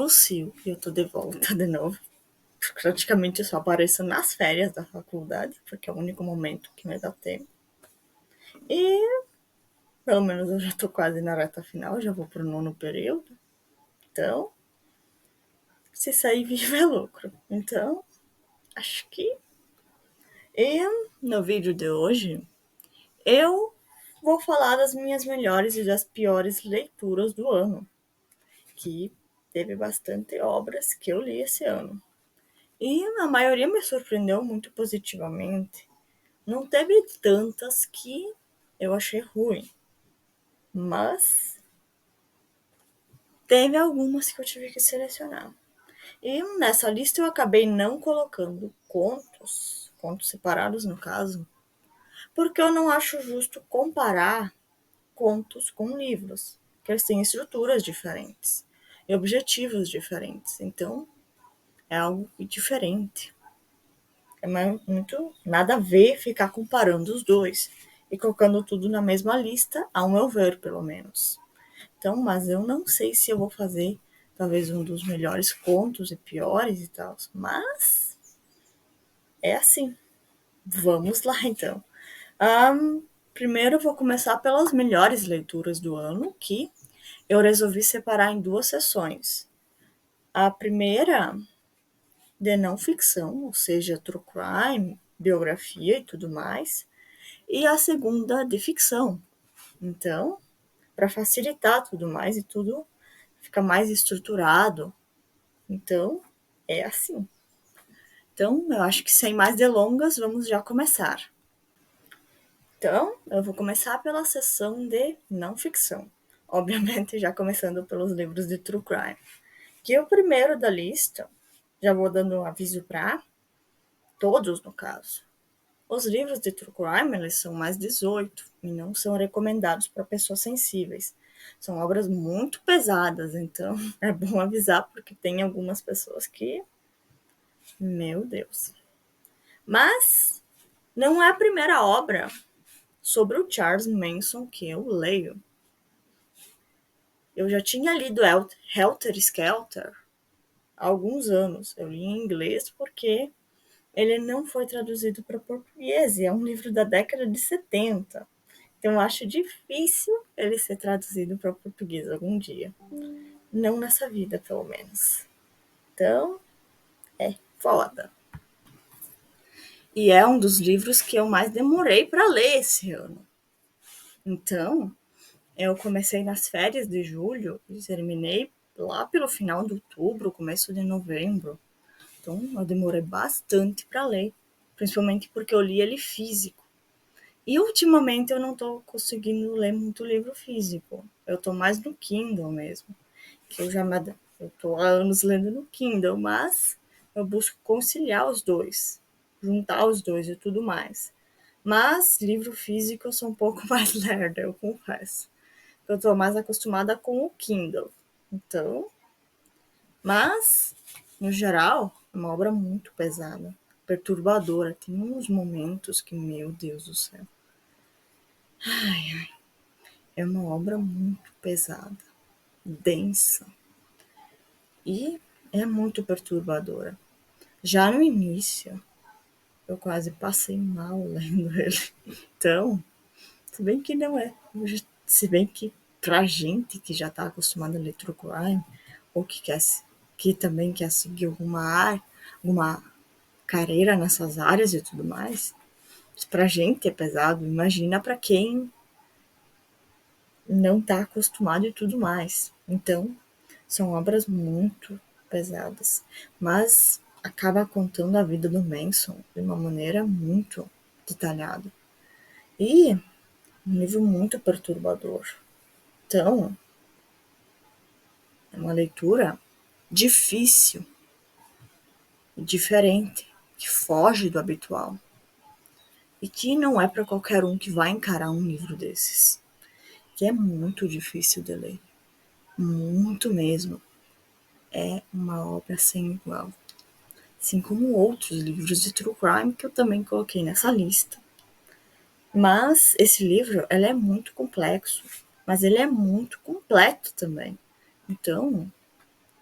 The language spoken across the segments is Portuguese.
Lúcio e eu tô de volta de novo. Praticamente eu só apareço nas férias da faculdade, porque é o único momento que me dá tempo. E pelo menos eu já tô quase na reta final, já vou pro nono período. Então, se sair vivo é lucro. Então, acho que. E no vídeo de hoje, eu vou falar das minhas melhores e das piores leituras do ano, que teve bastante obras que eu li esse ano. E a maioria me surpreendeu muito positivamente. Não teve tantas que eu achei ruim, mas teve algumas que eu tive que selecionar. E nessa lista eu acabei não colocando contos separados no caso, porque eu não acho justo comparar contos com livros, que eles têm estruturas diferentes e objetivos diferentes. Então, é algo diferente. É muito nada a ver ficar comparando os dois e colocando tudo na mesma lista, ao meu ver, pelo menos. Então, mas eu não sei se eu vou fazer talvez um dos melhores contos e piores e tal, mas é assim. Vamos lá então. Primeiro eu vou começar pelas melhores leituras do ano, que eu resolvi separar em duas sessões. A primeira de não ficção, ou seja, true crime, biografia e tudo mais, e a segunda de ficção. Então, para facilitar tudo mais e tudo fica mais estruturado. Então, é assim. Então, eu acho que sem mais delongas, vamos já começar. Então, eu vou começar pela seção de não ficção. Obviamente, já começando pelos livros de true crime. Que é o primeiro da lista, já vou dando um aviso para todos, no caso. Os livros de true crime, eles são mais 18 e não são recomendados para pessoas sensíveis. São obras muito pesadas, então é bom avisar porque tem algumas pessoas que, meu Deus. Mas não é a primeira obra sobre o Charles Manson que eu leio. Eu já tinha lido Helter Skelter há alguns anos. Eu li em inglês porque ele não foi traduzido para português e é um livro da década de 70. Então eu acho difícil ele ser traduzido para português algum dia. Não nessa vida, pelo menos. Então, é foda. E é um dos livros que eu mais demorei para ler esse ano. Então, eu comecei nas férias de julho e terminei lá pelo final de outubro, começo de novembro. Então, eu demorei bastante para ler, principalmente porque eu li ele físico. E ultimamente eu não estou conseguindo ler muito livro físico. Eu estou mais no Kindle mesmo, que eu estou há anos lendo no Kindle, mas eu busco conciliar os dois, juntar os dois e tudo mais. Mas livro físico eu sou um pouco mais lerda, eu confesso. Eu estou mais acostumada com o Kindle. Então, mas no geral, é uma obra muito pesada, perturbadora. Tem uns momentos que, meu Deus do céu. É uma obra muito pesada, densa e é muito perturbadora. Já no início, eu quase passei mal lendo ele. Então, se bem que não é. Se bem que pra gente que já tá acostumada a ler true crime, ou que também quer seguir alguma carreira nessas áreas e tudo mais, pra gente é pesado. Imagina pra quem não tá acostumado e tudo mais. Então, são obras muito pesadas, mas acaba contando a vida do Manson de uma maneira muito detalhada. E um livro muito perturbador. Então, é uma leitura difícil, diferente, que foge do habitual. E que não é para qualquer um que vai encarar um livro desses. Que é muito difícil de ler. Muito mesmo. É uma obra sem igual. Assim como outros livros de true crime que eu também coloquei nessa lista. Mas esse livro, ele é muito complexo, mas ele é muito completo também. Então,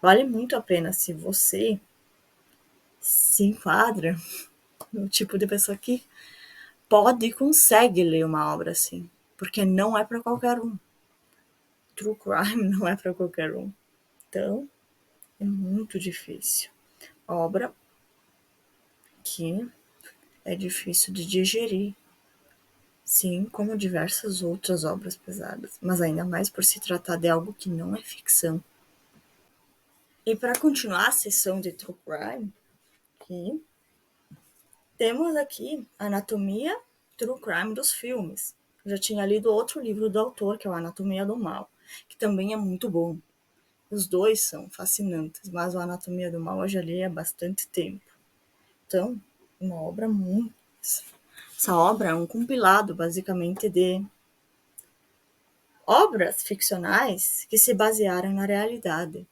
vale muito a pena se você se enquadra no tipo de pessoa que pode e consegue ler uma obra assim, porque não é para qualquer um. True crime não é para qualquer um. Então, é muito difícil. Obra que é difícil de digerir, sim, como diversas outras obras pesadas, mas ainda mais por se tratar de algo que não é ficção. E para continuar a sessão de True Crime, aqui, temos aqui Anatomia True Crime dos filmes. Já tinha lido outro livro do autor, que é o Anatomia do Mal, que também é muito bom. Os dois são fascinantes, mas o Anatomia do Mal eu já li há bastante tempo. Então, uma obra muito. Essa obra é um compilado, basicamente, de obras ficcionais que se basearam na realidade.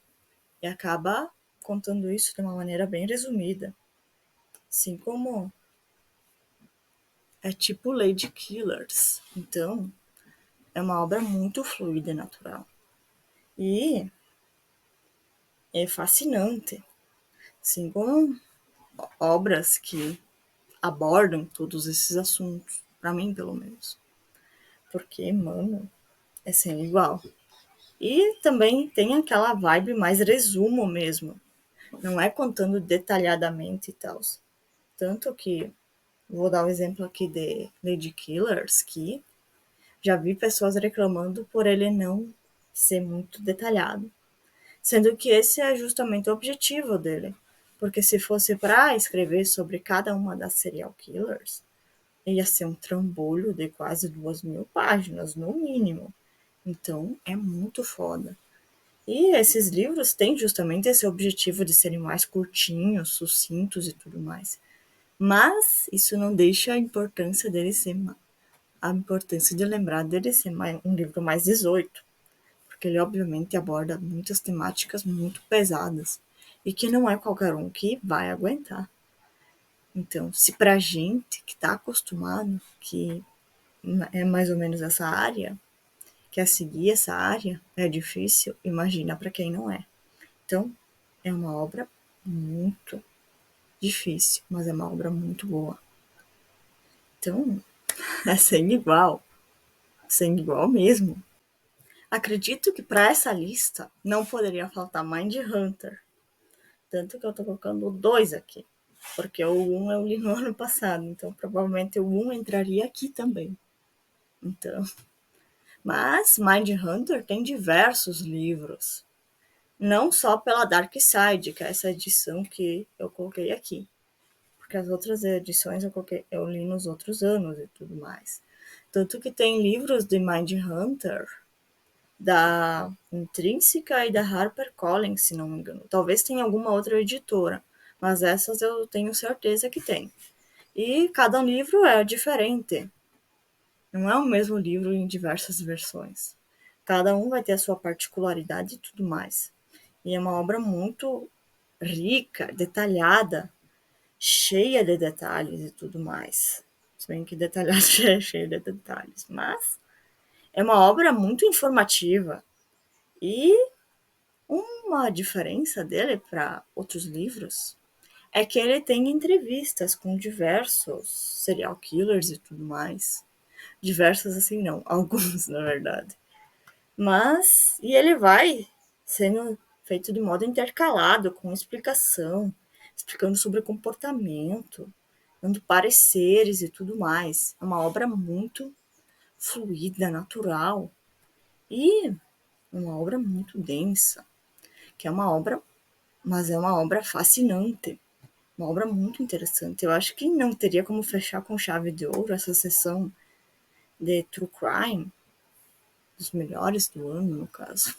E acaba contando isso de uma maneira bem resumida. Assim como é tipo Lady Killers. Então, é uma obra muito fluida e natural. E é fascinante. Assim como obras que abordam todos esses assuntos. Pra mim, pelo menos. Porque, mano, é sem igual. E também tem aquela vibe mais resumo mesmo. Não é contando detalhadamente e tal. Tanto que, vou dar o um exemplo aqui de Lady Killers, que já vi pessoas reclamando por ele não ser muito detalhado. Sendo que esse é justamente o objetivo dele. Porque se fosse para escrever sobre cada uma das serial killers, ia ser um trambolho de quase 2.000 páginas, no mínimo. Então, é muito foda. E esses livros têm justamente esse objetivo de serem mais curtinhos, sucintos e tudo mais. Mas isso não deixa a importância dele ser a importância de lembrar dele ser um livro mais 18, porque ele obviamente aborda muitas temáticas muito pesadas e que não é qualquer um que vai aguentar. Então, se pra gente que está acostumado, que é mais ou menos essa área, quer seguir essa área, é difícil, imagina para quem não é. Então, é uma obra muito difícil, mas é uma obra muito boa. Então, é sem igual mesmo. Acredito que para essa lista não poderia faltar Mind Hunter. Tanto que eu tô colocando o 2 aqui. Porque o 1 eu li no ano passado, então provavelmente o 1 entraria aqui também. Então, mas Mind Hunter tem diversos livros. Não só pela Dark Side, que é essa edição que eu coloquei aqui. Porque as outras edições eu li nos outros anos e tudo mais. Tanto que tem livros de Mind Hunter da Intrínseca e da HarperCollins, se não me engano. Talvez tenha alguma outra editora, mas essas eu tenho certeza que tem. E cada livro é diferente. Não é o mesmo livro em diversas versões. Cada um vai ter a sua particularidade e tudo mais. E é uma obra muito rica, detalhada, cheia de detalhes e tudo mais. Se bem que detalhada é cheia de detalhes, mas é uma obra muito informativa. E uma diferença dele para outros livros é que ele tem entrevistas com diversos serial killers e tudo mais. Diversos assim não, alguns na verdade. Mas, e ele vai sendo feito de modo intercalado, com explicação, explicando sobre comportamento, dando pareceres e tudo mais. É uma obra muito fluida, natural e uma obra muito densa, que é uma obra, mas é uma obra fascinante, uma obra muito interessante. Eu acho que não teria como fechar com chave de ouro essa sessão de True Crime, dos melhores do ano, no caso,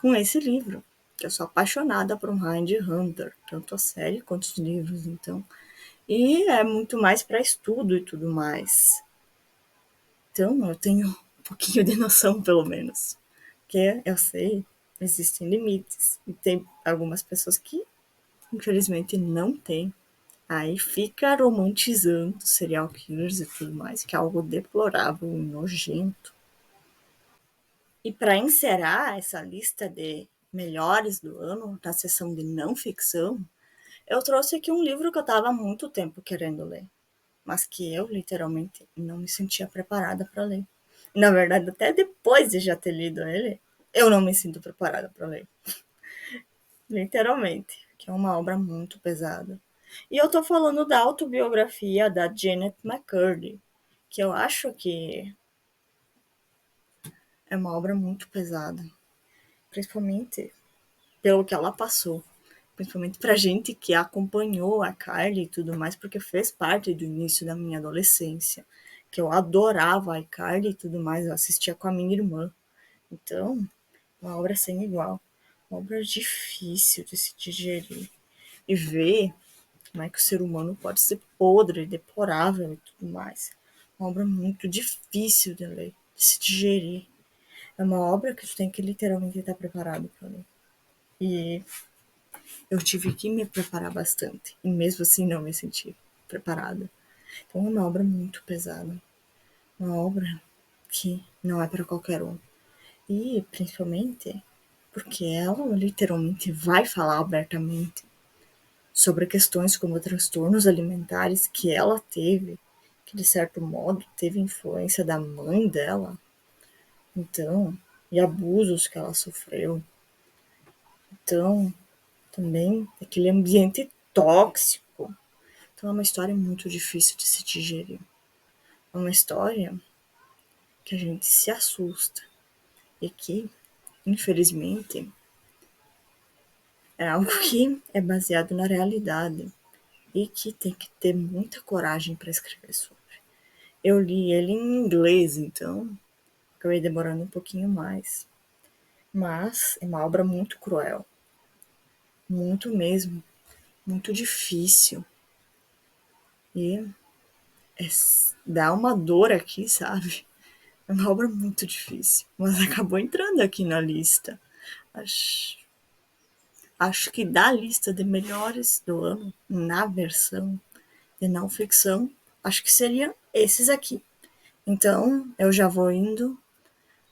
com esse livro, que eu sou apaixonada por um Mind Hunter, tanto a série quanto os livros, então. E é muito mais para estudo e tudo mais. Então, eu tenho um pouquinho de noção, pelo menos. Porque eu sei, existem limites. E tem algumas pessoas que, infelizmente, não têm. Aí fica romantizando serial killers e tudo mais, que é algo deplorável e nojento. E para encerrar essa lista de melhores do ano, na seção de não ficção, eu trouxe aqui um livro que eu estava há muito tempo querendo ler, mas que eu literalmente não me sentia preparada para ler. Na verdade, até depois de já ter lido ele, eu não me sinto preparada para ler. Literalmente, que é uma obra muito pesada. E eu tô falando da autobiografia da Janet McCurdy, que eu acho que é uma obra muito pesada, principalmente pelo que ela passou. Principalmente pra gente que acompanhou a Kylie e tudo mais, porque fez parte do início da minha adolescência. Que eu adorava a Kylie e tudo mais, eu assistia com a minha irmã. Então, uma obra sem igual. Uma obra difícil de se digerir. E ver como é que o ser humano pode ser podre, deplorável e tudo mais. Uma obra muito difícil de ler, de se digerir. É uma obra que tu tem que literalmente estar preparado para ler. E eu tive que me preparar bastante. E mesmo assim não me senti preparada. Então é uma obra muito pesada. Uma obra que não é para qualquer um. E principalmente porque ela literalmente vai falar abertamente sobre questões como transtornos alimentares que ela teve, que de certo modo teve influência da mãe dela, então, e abusos que ela sofreu. Então, também aquele ambiente tóxico. Então é uma história muito difícil de se digerir. É uma história que a gente se assusta e que, infelizmente, é algo que é baseado na realidade e que tem que ter muita coragem para escrever sobre. Eu li ele em inglês, então acabei demorando um pouquinho mais. Mas é uma obra muito cruel, muito mesmo, muito difícil. E é, dá uma dor aqui, sabe? É uma obra muito difícil, mas acabou entrando aqui na lista. Acho, acho que da lista de melhores do ano, na versão de não ficção, acho que seriam esses aqui. Então, eu já vou indo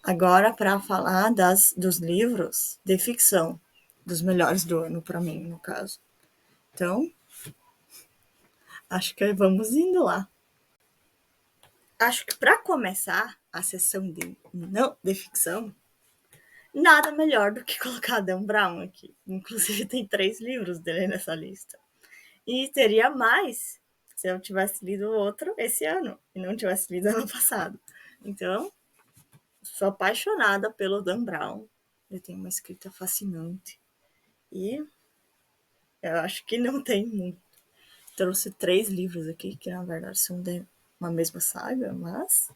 agora para falar dos livros de ficção, dos melhores do ano para mim, no caso. Então, acho que vamos indo lá. Acho que para começar a sessão de não de ficção, nada melhor do que colocar Dan Brown aqui. Inclusive tem 3 livros dele nessa lista. E teria mais se eu tivesse lido outro esse ano e não tivesse lido ano passado. Então, sou apaixonada pelo Dan Brown. Ele tem uma escrita fascinante. E eu acho que não tem muito. Trouxe 3 livros aqui, que na verdade são de uma mesma saga, mas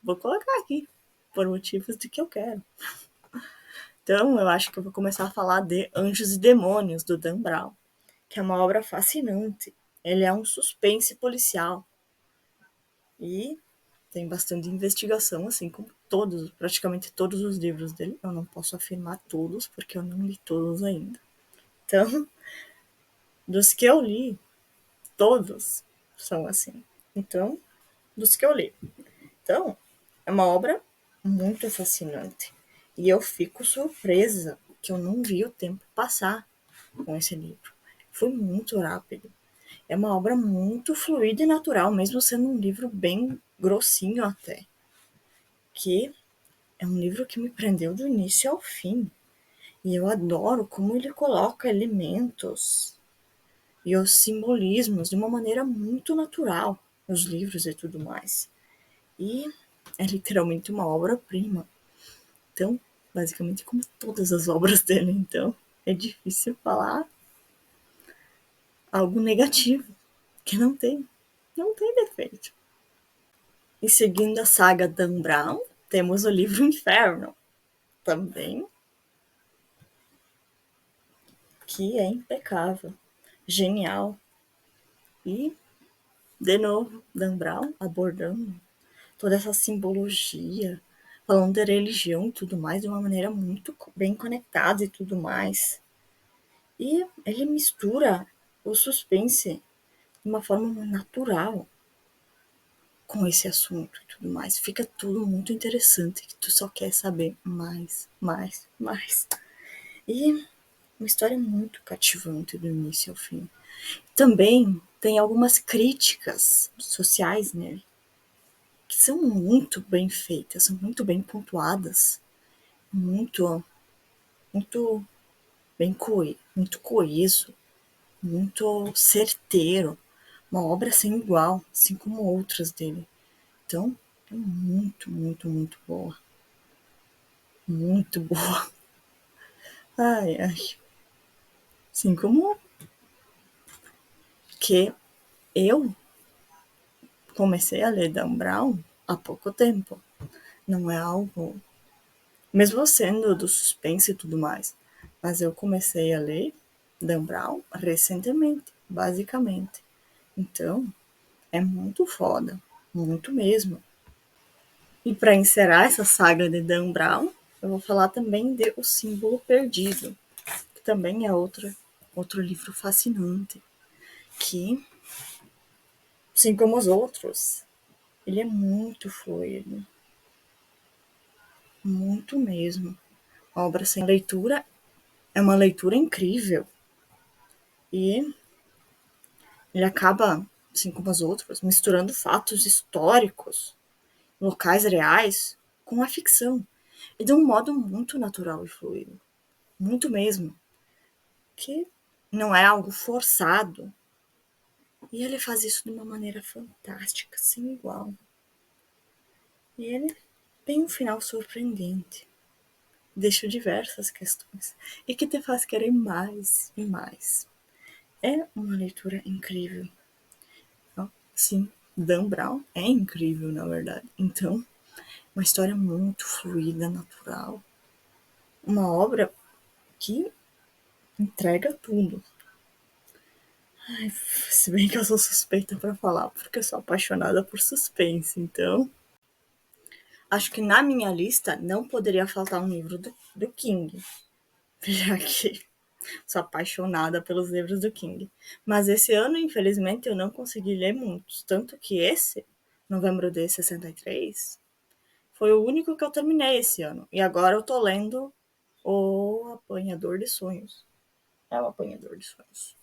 vou colocar aqui, por motivos de que eu quero. Então, eu acho que eu vou começar a falar de Anjos e Demônios, do Dan Brown, que é uma obra fascinante. Ele é um suspense policial e tem bastante investigação, assim como praticamente todos os livros dele. Eu não posso afirmar todos, porque eu não li todos ainda. Então, dos que eu li, todos são assim. Então, dos que eu li. Então, é uma obra muito fascinante. E eu fico surpresa que eu não vi o tempo passar com esse livro. Foi muito rápido. É uma obra muito fluida e natural, mesmo sendo um livro bem grossinho até. Que é um livro que me prendeu do início ao fim. E eu adoro como ele coloca elementos e os simbolismos de uma maneira muito natural nos livros e tudo mais. E é literalmente uma obra-prima. Então, basicamente como todas as obras dele, então, é difícil falar algo negativo, que não tem defeito. E seguindo a saga Dan Brown, temos o livro Inferno, também, que é impecável, genial. E, de novo, Dan Brown abordando toda essa simbologia, falando da religião e tudo mais de uma maneira muito bem conectada e tudo mais. E ele mistura o suspense de uma forma natural com esse assunto e tudo mais. Fica tudo muito interessante, que tu só quer saber mais, mais, mais. E uma história muito cativante do início ao fim. Também tem algumas críticas sociais nele, que são muito bem feitas, são muito bem pontuadas, muito, muito muito coeso, muito certeiro. Uma obra sem igual, assim como outras dele. Então, é muito, muito, muito boa. Muito boa. Ai, ai. Assim como que eu comecei a ler Dan Brown há pouco tempo. Não é algo. Mesmo sendo do suspense e tudo mais. Mas eu comecei a ler Dan Brown recentemente, basicamente. Então, é muito foda. Muito mesmo. E para encerrar essa saga de Dan Brown, eu vou falar também de O Símbolo Perdido, que também é outro livro fascinante, que, assim como os outros, ele é muito fluido, muito mesmo. A obra sem leitura é uma leitura incrível e ele acaba, assim como os outros, misturando fatos históricos, locais reais, com a ficção, e de um modo muito natural e fluido, muito mesmo, que não é algo forçado. E ele faz isso de uma maneira fantástica, sem igual. E ele tem um final surpreendente. Deixa diversas questões. E que te faz querer mais e mais. É uma leitura incrível. Sim, Dan Brown é incrível, na verdade. Então, uma história muito fluida, natural. Uma obra que entrega tudo. Ai, se bem que eu sou suspeita para falar, porque eu sou apaixonada por suspense, então acho que na minha lista não poderia faltar um livro do King, já que sou apaixonada pelos livros do King. Mas esse ano, infelizmente, eu não consegui ler muitos. Tanto que esse, Novembro de 63, foi o único que eu terminei esse ano. E agora eu tô lendo O Apanhador de Sonhos. É o Apanhador de Sonhos.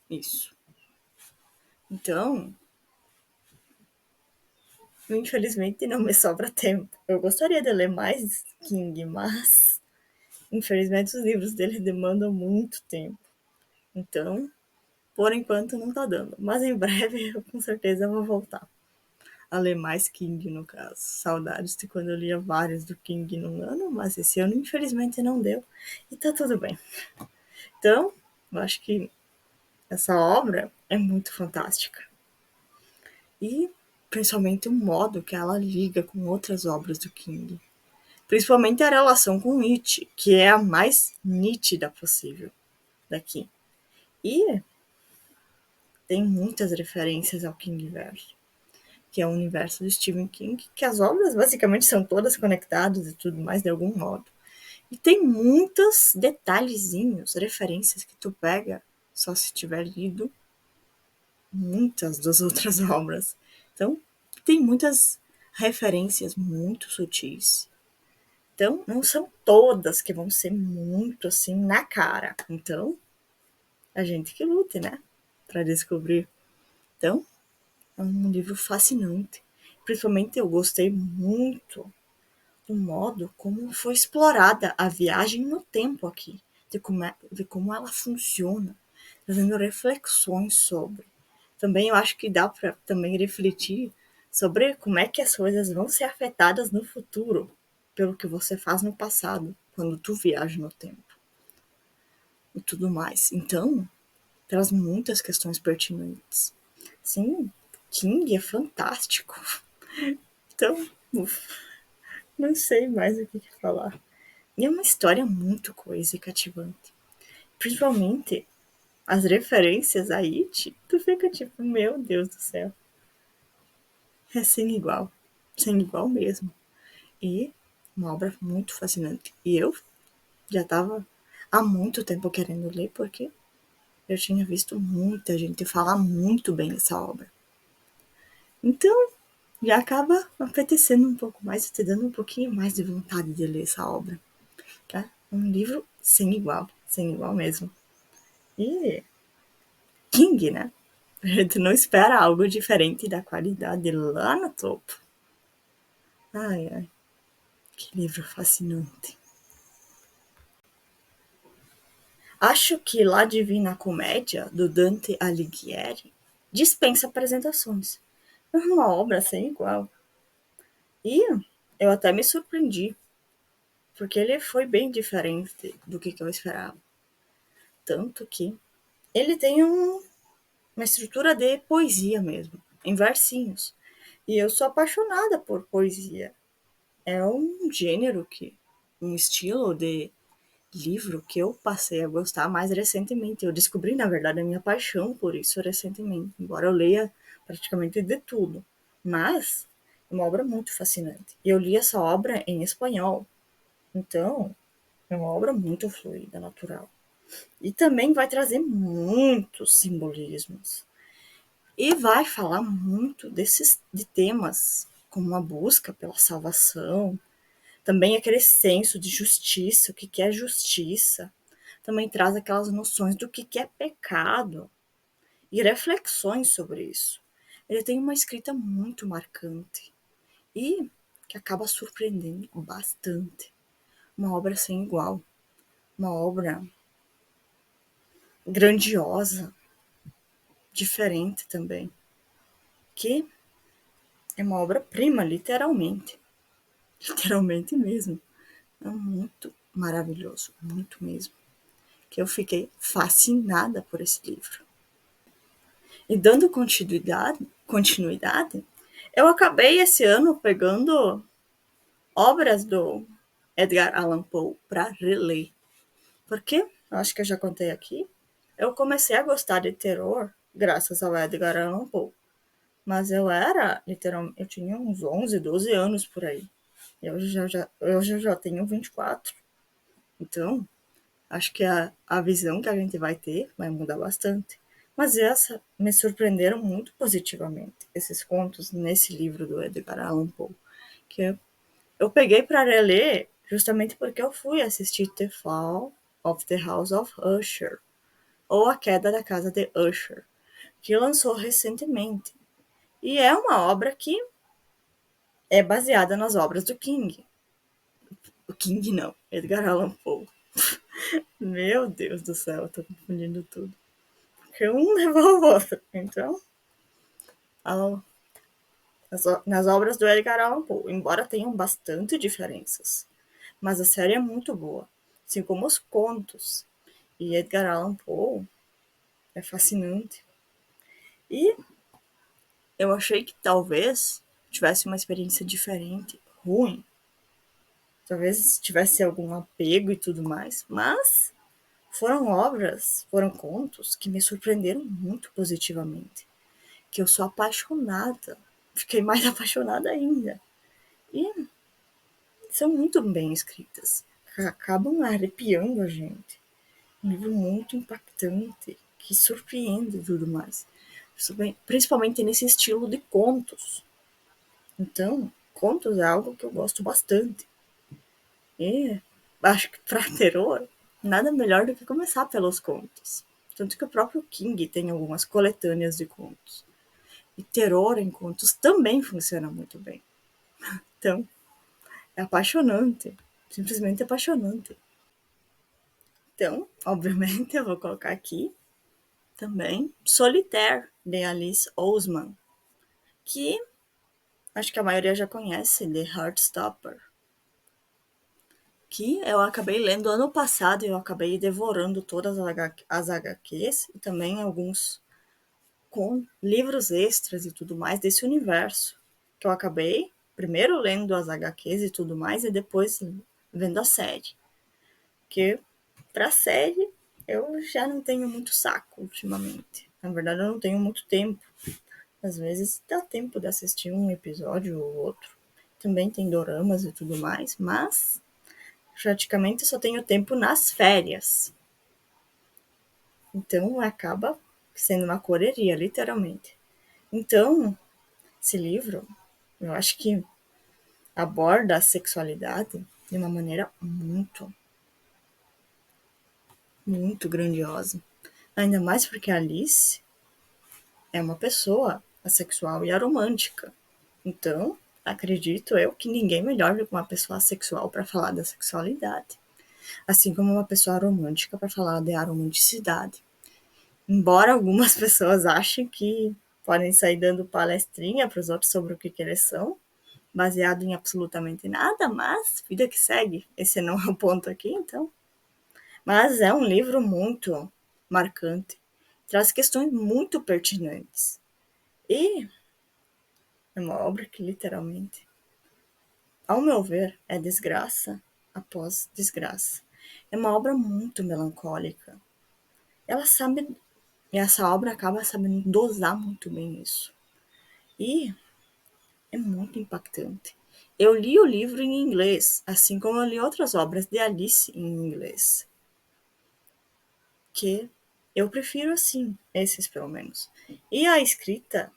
Isso. Então, infelizmente não me sobra tempo. Eu gostaria de ler mais King, mas infelizmente os livros dele demandam muito tempo. Então, por enquanto não tá dando. Mas em breve eu com certeza vou voltar a ler mais King, no caso. Saudades de quando eu lia vários do King num ano, mas esse ano infelizmente não deu. E tá tudo bem. Então, eu acho que essa obra é muito fantástica. E principalmente o modo que ela liga com outras obras do King. Principalmente a relação com It, que é a mais nítida possível daqui. E tem muitas referências ao Kingverse, que é o universo do Stephen King, que as obras basicamente são todas conectadas e tudo mais de algum modo. E tem muitos detalhezinhos, referências que tu pega só se tiver lido muitas das outras obras. Então, tem muitas referências muito sutis. Então, não são todas que vão ser muito assim na cara. Então, a gente que lute, né? Para descobrir. Então, é um livro fascinante. Principalmente eu gostei muito do modo como foi explorada a viagem no tempo aqui, de como ela funciona, fazendo reflexões sobre. Também eu acho que dá para também refletir sobre como é que as coisas vão ser afetadas no futuro pelo que você faz no passado, quando tu viaja no tempo e tudo mais. Então, traz muitas questões pertinentes. Sim, King é fantástico. Então, não sei mais o que falar. E é uma história muito coesa e cativante. Principalmente as referências a It, tu fica tipo, meu Deus do céu. É sem igual. Sem igual mesmo. E uma obra muito fascinante. E eu já estava há muito tempo querendo ler, porque eu tinha visto muita gente falar muito bem dessa obra. Então, já acaba apetecendo um pouco mais, te dando um pouquinho mais de vontade de ler essa obra. Tá? Um livro sem igual, sem igual mesmo. E King, né? A gente não espera algo diferente da qualidade lá no topo. Ai, ai, que livro fascinante. Acho que La Divina Comédia, do Dante Alighieri, dispensa apresentações. É uma obra sem igual. E eu até me surpreendi, porque ele foi bem diferente do que eu esperava. Tanto que ele tem uma estrutura de poesia mesmo, em versinhos. E eu sou apaixonada por poesia. É um gênero um estilo de livro que eu passei a gostar mais recentemente. Eu descobri, na verdade, a minha paixão por isso recentemente, embora eu leia praticamente de tudo. Mas é uma obra muito fascinante. E eu li essa obra em espanhol. Então, é uma obra muito fluida, natural. E também vai trazer muitos simbolismos. E vai falar muito de temas, como a busca pela salvação, também aquele senso de justiça, o que é justiça. Também traz aquelas noções do que é pecado e reflexões sobre isso. Ele tem uma escrita muito marcante e que acaba surpreendendo bastante. Uma obra sem igual, uma obra grandiosa, diferente também, que é uma obra-prima, literalmente. Literalmente mesmo. É muito maravilhoso, muito mesmo. Que eu fiquei fascinada por esse livro. E dando continuidade, eu acabei esse ano pegando obras do Edgar Allan Poe para reler. Porque, eu acho que eu já contei aqui, eu comecei a gostar de terror graças ao Edgar Allan Poe. Mas eu era, literalmente, eu tinha uns 11, 12 anos por aí. Eu já tenho 24. Então, acho que a visão que a gente vai ter vai mudar bastante. Mas essa me surpreenderam muito positivamente, esses contos nesse livro do Edgar Allan Poe, que eu peguei para reler justamente porque eu fui assistir The Fall of the House of Usher, ou A Queda da Casa de Usher, que lançou recentemente. E é uma obra que é baseada nas obras do King. O King não, Edgar Allan Poe. Meu Deus do céu, eu tô confundindo tudo. Porque um levou ao outro. Então, nas obras do Edgar Allan Poe, embora tenham bastante diferenças, mas a série é muito boa, assim como os contos. E Edgar Allan Poe é fascinante. E eu achei que talvez tivesse uma experiência diferente, ruim. Talvez tivesse algum apego e tudo mais, mas foram contos que me surpreenderam muito positivamente. Que eu sou apaixonada. Fiquei mais apaixonada ainda. E são muito bem escritas. Acabam arrepiando a gente. Um livro muito impactante, que surpreende e tudo mais. Principalmente nesse estilo de contos. Então, contos é algo que eu gosto bastante. E acho que para terror, nada melhor do que começar pelos contos. Tanto que o próprio King tem algumas coletâneas de contos. E terror em contos também funciona muito bem. Então, é apaixonante. Simplesmente apaixonante. Então, obviamente, eu vou colocar aqui também Solitaire, de Alice Oseman, que acho que a maioria já conhece, de Heartstopper, que eu acabei lendo ano passado e eu acabei devorando todas as HQs e também alguns com livros extras e tudo mais desse universo, que eu acabei primeiro lendo as HQs e tudo mais e depois vendo a série. Que pra série eu já não tenho muito saco ultimamente. Na verdade, eu não tenho muito tempo. Às vezes dá tempo de assistir um episódio ou outro. Também tem doramas e tudo mais, mas praticamente só tenho tempo nas férias. Então acaba sendo uma correria, literalmente. Então, esse livro, eu acho que aborda a sexualidade de uma maneira muito muito grandiosa. Ainda mais porque a Alice é uma pessoa assexual e aromântica. Então, acredito eu que ninguém melhor do que uma pessoa assexual para falar da sexualidade. Assim como uma pessoa romântica para falar de aromanticidade. Embora algumas pessoas achem que podem sair dando palestrinha para os outros sobre o que eles são, baseado em absolutamente nada, mas vida que segue. Esse não é o ponto aqui, então. Mas é um livro muito marcante, traz questões muito pertinentes. E é uma obra que literalmente, ao meu ver, é desgraça após desgraça. É uma obra muito melancólica. Ela sabe, e essa obra acaba sabendo dosar muito bem isso. E é muito impactante. Eu li o livro em inglês, assim como eu li outras obras de Alice em inglês. Que eu prefiro assim, esses pelo menos. E a escrita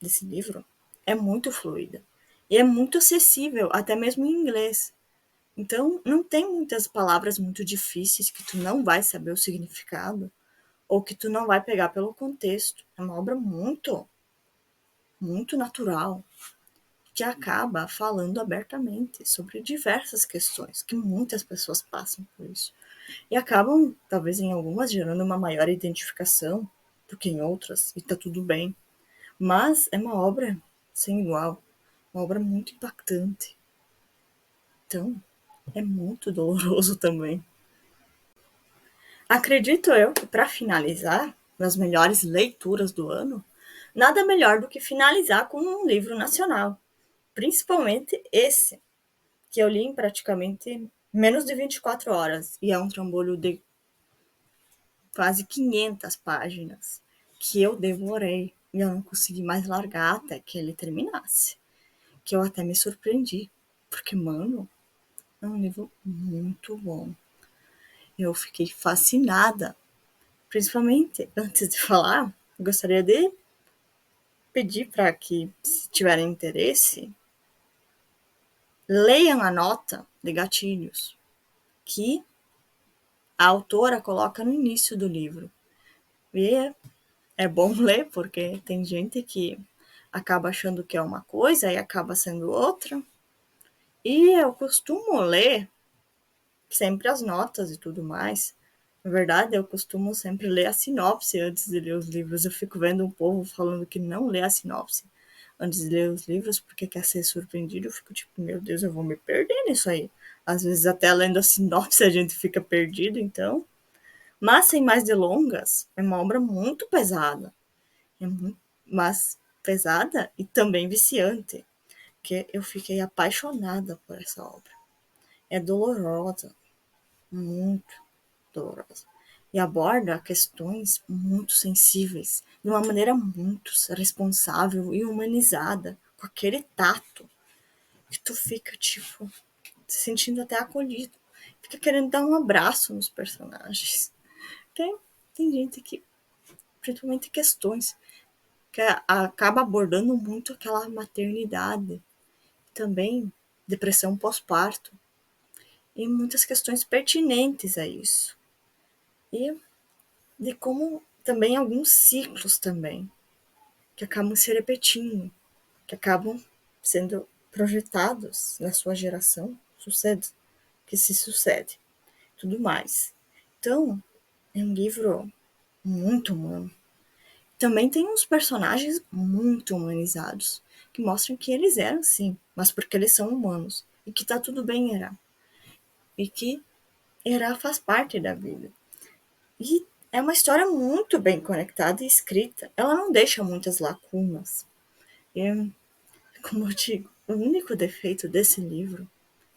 desse livro é muito fluida. E é muito acessível, até mesmo em inglês. Então, não tem muitas palavras muito difíceis que tu não vai saber o significado ou que tu não vai pegar pelo contexto. É uma obra muito, muito natural, que acaba falando abertamente sobre diversas questões, que muitas pessoas passam por isso. E acabam, talvez em algumas, gerando uma maior identificação do que em outras, e tá tudo bem. Mas é uma obra sem igual, uma obra muito impactante. Então, é muito doloroso também. Acredito eu que, para finalizar, nas melhores leituras do ano, nada melhor do que finalizar com um livro nacional. Principalmente esse, que eu li em praticamente menos de 24 horas. E é um trambolho de quase 500 páginas que eu devorei. E eu não consegui mais largar até que ele terminasse. Que eu até me surpreendi. Porque, mano, é um livro muito bom. Eu fiquei fascinada. Principalmente, antes de falar, eu gostaria de pedir para que, se tiverem interesse, leiam a nota de gatilhos que a autora coloca no início do livro. E é bom ler, porque tem gente que acaba achando que é uma coisa e acaba sendo outra. E eu costumo ler sempre as notas e tudo mais. Na verdade, eu costumo sempre ler a sinopse antes de ler os livros. Eu fico vendo um povo falando que não lê a sinopse antes de ler os livros porque quer ser surpreendido. Eu fico tipo, meu Deus, eu vou me perder nisso aí. Às vezes, até lendo a sinopse, a gente fica perdido, então. Mas, sem mais delongas, é uma obra muito pesada. É muito, mas pesada e também viciante. Que eu fiquei apaixonada por essa obra. É dolorosa, muito dolorosa. E aborda questões muito sensíveis, de uma maneira muito responsável e humanizada, com aquele tato que tu fica, tipo, se sentindo até acolhido. Fica querendo dar um abraço nos personagens. Tem gente que, principalmente questões, que acaba abordando muito aquela maternidade, também depressão pós-parto, e muitas questões pertinentes a isso. E de como também alguns ciclos também, que acabam se repetindo, que acabam sendo projetados na sua geração, que se sucede, tudo mais. Então, é um livro muito humano. Também tem uns personagens muito humanizados, que mostram que eles eram sim, mas porque eles são humanos, e que tá tudo bem errar, e que errar faz parte da vida. E é uma história muito bem conectada e escrita. Ela não deixa muitas lacunas. E, como eu digo, o único defeito desse livro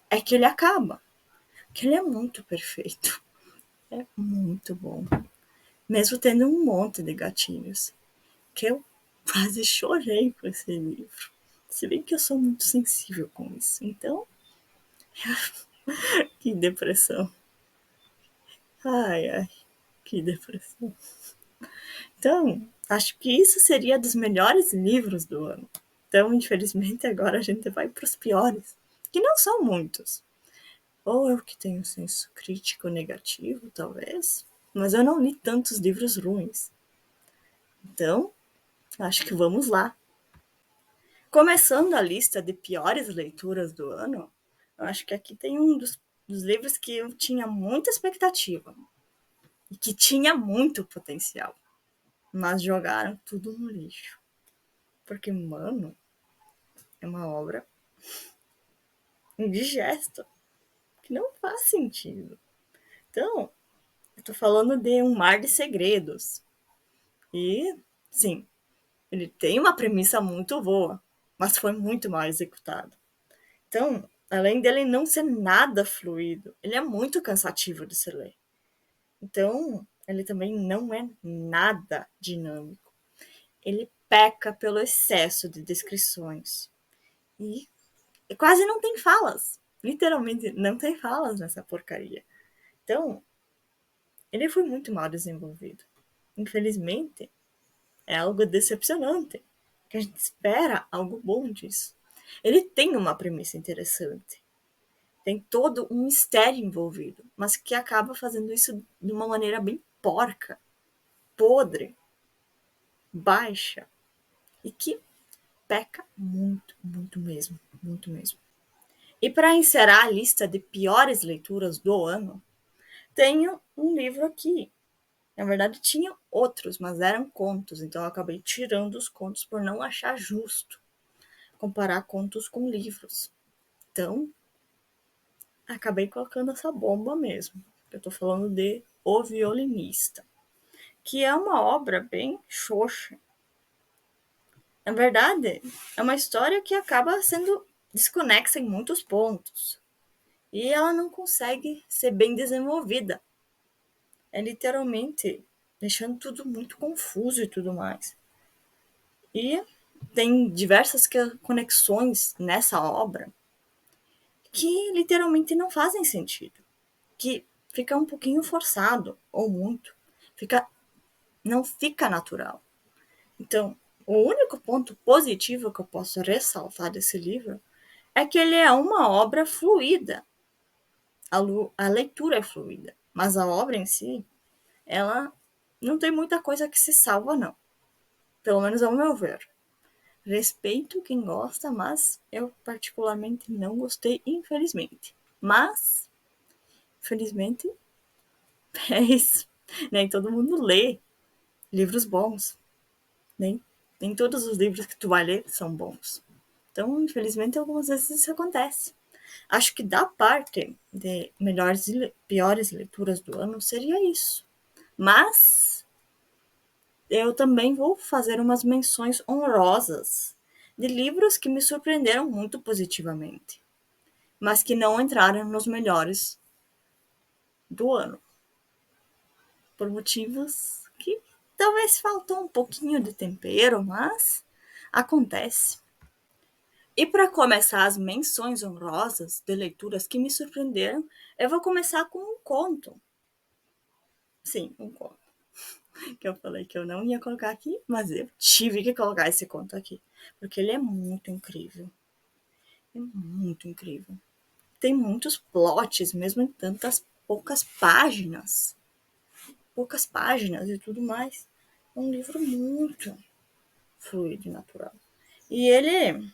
é que ele acaba. Que ele é muito perfeito. É muito bom. Mesmo tendo um monte de gatilhos. Que eu quase chorei com esse livro. Se bem que eu sou muito sensível com isso. Então, que depressão. Ai, ai, que depressão. Então, acho que isso seria dos melhores livros do ano. Então, infelizmente, agora a gente vai para os piores, que não são muitos. Ou eu que tenho senso crítico negativo, talvez, mas eu não li tantos livros ruins. Então, acho que vamos lá. Começando a lista de piores leituras do ano, eu acho que aqui tem um dos livros que eu tinha muita expectativa e que tinha muito potencial, mas jogaram tudo no lixo. Porque, mano, é uma obra indigesta, que não faz sentido. Então, eu tô falando de Um Mar de Segredos. E, sim, ele tem uma premissa muito boa, mas foi muito mal executado. Então, além dele não ser nada fluido, ele é muito cansativo de se ler. Então, ele também não é nada dinâmico. Ele peca pelo excesso de descrições. E quase não tem falas. Literalmente não tem falas nessa porcaria. Então, ele foi muito mal desenvolvido. Infelizmente, é algo decepcionante. Que a gente espera algo bom disso. Ele tem uma premissa interessante. Tem todo um mistério envolvido, mas que acaba fazendo isso de uma maneira bem porca, podre, baixa e que peca muito, muito mesmo, muito mesmo. E para encerrar a lista de piores leituras do ano, tenho um livro aqui. Na verdade, tinha outros, mas eram contos, então eu acabei tirando os contos por não achar justo comparar contos com livros. Então, acabei colocando essa bomba mesmo. Eu tô falando de O Violinista, que é uma obra bem xoxa. Na verdade, é uma história que acaba sendo desconexa em muitos pontos. E ela não consegue ser bem desenvolvida. É literalmente deixando tudo muito confuso e tudo mais. E tem diversas conexões nessa obra que literalmente não fazem sentido. Que fica um pouquinho forçado, ou muito. Não fica natural. Então, o único ponto positivo que eu posso ressaltar desse livro é que ele é uma obra fluida. A leitura é fluida, mas a obra em si, ela não tem muita coisa que se salva, não. Pelo menos ao meu ver. Respeito quem gosta, mas eu particularmente não gostei, infelizmente. Mas, felizmente, é isso. Nem todo mundo lê livros bons. Nem todos os livros que tu vai ler são bons. Então, infelizmente, algumas vezes isso acontece. Acho que da parte de melhores e piores leituras do ano seria isso. Mas eu também vou fazer umas menções honrosas de livros que me surpreenderam muito positivamente, mas que não entraram nos melhores do ano, por motivos que talvez faltou um pouquinho de tempero, mas acontece. E para começar as menções honrosas de leituras que me surpreenderam, eu vou começar com um conto. Sim, um conto. Que eu falei que eu não ia colocar aqui, mas eu tive que colocar esse conto aqui. Porque ele é muito incrível. É muito incrível. Tem muitos plots, mesmo em tantas poucas páginas. Poucas páginas e tudo mais. É um livro muito fluido e natural. E ele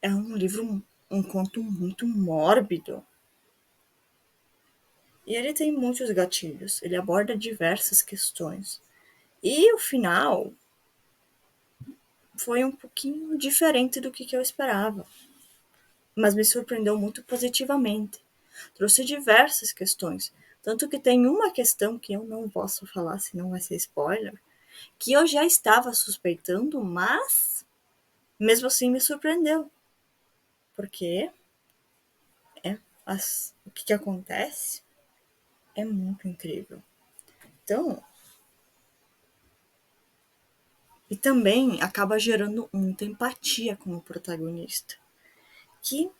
é um livro, um conto muito mórbido. E ele tem muitos gatilhos. Ele aborda diversas questões. E o final foi um pouquinho diferente do que eu esperava, mas me surpreendeu muito positivamente. Trouxe diversas questões, tanto que tem uma questão que eu não posso falar, senão vai ser spoiler, que eu já estava suspeitando, mas mesmo assim me surpreendeu, porque o que acontece é muito incrível. Então, e também acaba gerando muita empatia com o protagonista, que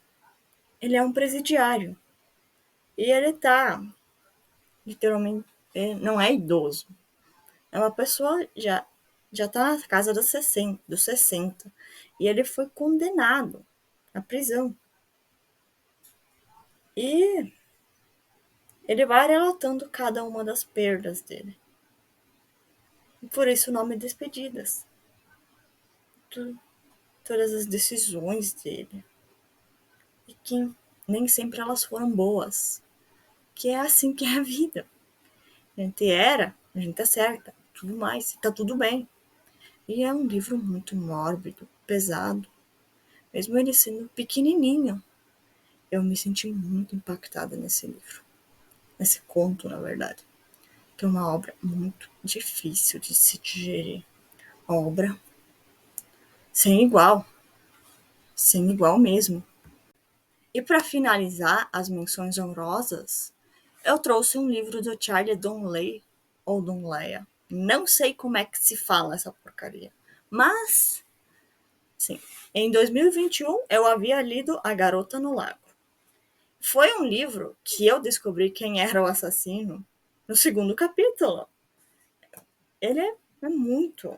ele é um presidiário. E ele tá, literalmente, não é idoso. É uma pessoa já tá na casa dos 60. E ele foi condenado à prisão. E ele vai relatando cada uma das perdas dele. E por isso o nome Despedidas. Todas as decisões dele. E que nem sempre elas foram boas. Que é assim que é a vida. A gente erra, a gente acerta, tudo mais, e tá tudo bem. E é um livro muito mórbido, pesado. Mesmo ele sendo pequenininho, eu me senti muito impactada nesse livro. Nesse conto, na verdade. Que é uma obra muito difícil de se digerir. Uma obra sem igual. Sem igual mesmo. E para finalizar as menções honrosas, eu trouxe um livro do Charlie Donnelly, ou Donleia. Não sei como é que se fala essa porcaria. Mas, sim, em 2021 eu havia lido A Garota no Lago. Foi um livro que eu descobri quem era o assassino no segundo capítulo. Ele é muito.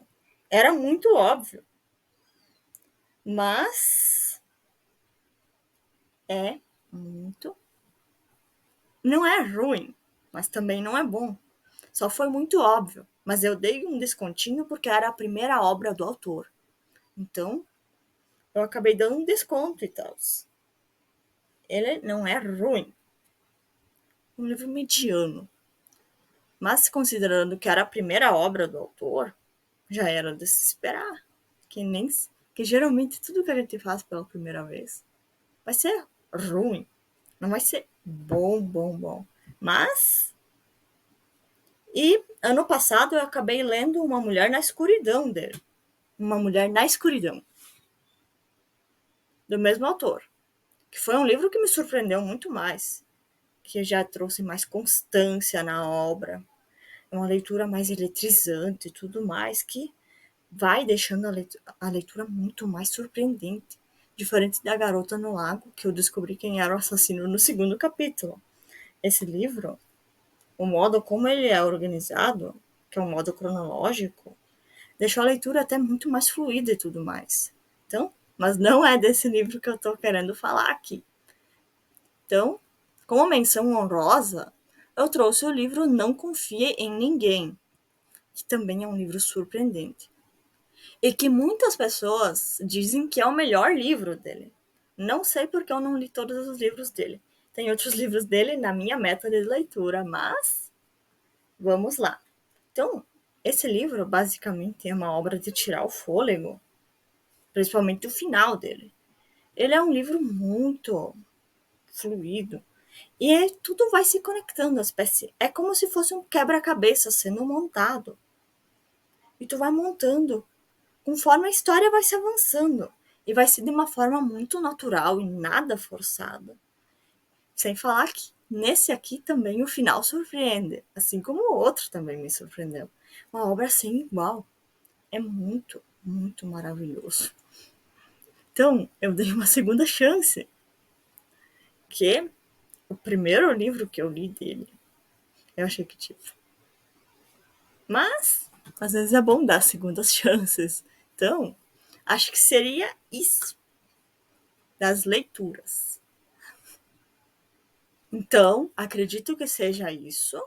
Era muito óbvio. Mas é muito. Não é ruim, mas também não é bom. Só foi muito óbvio. Mas eu dei um descontinho porque era a primeira obra do autor. Então, eu acabei dando um desconto e tal. Ele não é ruim. Um livro mediano. Mas considerando que era a primeira obra do autor, já era de se esperar. Que nem que geralmente tudo que a gente faz pela primeira vez vai ser ruim. Não vai ser bom, bom, bom. Mas. E ano passado eu acabei lendo Uma Mulher na Escuridão dele. Uma Mulher na Escuridão. Do mesmo autor. Que foi um livro que me surpreendeu muito mais. Que já trouxe mais constância na obra. Uma leitura mais eletrizante e tudo mais. Que vai deixando a leitura muito mais surpreendente. Diferente da Garota no Lago, que eu descobri quem era o assassino no segundo capítulo. Esse livro, o modo como ele é organizado, que é um modo cronológico, deixou a leitura até muito mais fluida e tudo mais. Então, mas não é desse livro que eu estou querendo falar aqui. Então, como menção honrosa, eu trouxe o livro Não Confie em Ninguém, que também é um livro surpreendente. E que muitas pessoas dizem que é o melhor livro dele. Não sei porque eu não li todos os livros dele. Tem outros livros dele na minha meta de leitura, mas vamos lá. Então, esse livro basicamente é uma obra de tirar o fôlego, principalmente o final dele. Ele é um livro muito fluido e tudo vai se conectando às peças. É como se fosse um quebra-cabeça sendo montado. E tu vai montando conforme a história vai se avançando. E vai ser de uma forma muito natural e nada forçada. Sem falar que nesse aqui também o final surpreende, assim como o outro também me surpreendeu. Uma obra sem igual. É muito, muito maravilhoso. Então, eu dei uma segunda chance, que o primeiro livro que eu li dele, eu achei que tipo. Mas, às vezes é bom dar segundas chances. Então, acho que seria isso das leituras. Então, acredito que seja isso.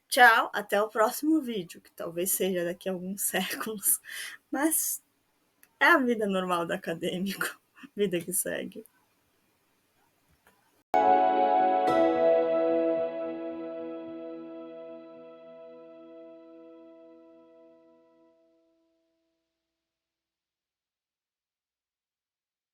Tchau, até o próximo vídeo, que talvez seja daqui a alguns séculos. Mas é a vida normal do acadêmico, vida que segue.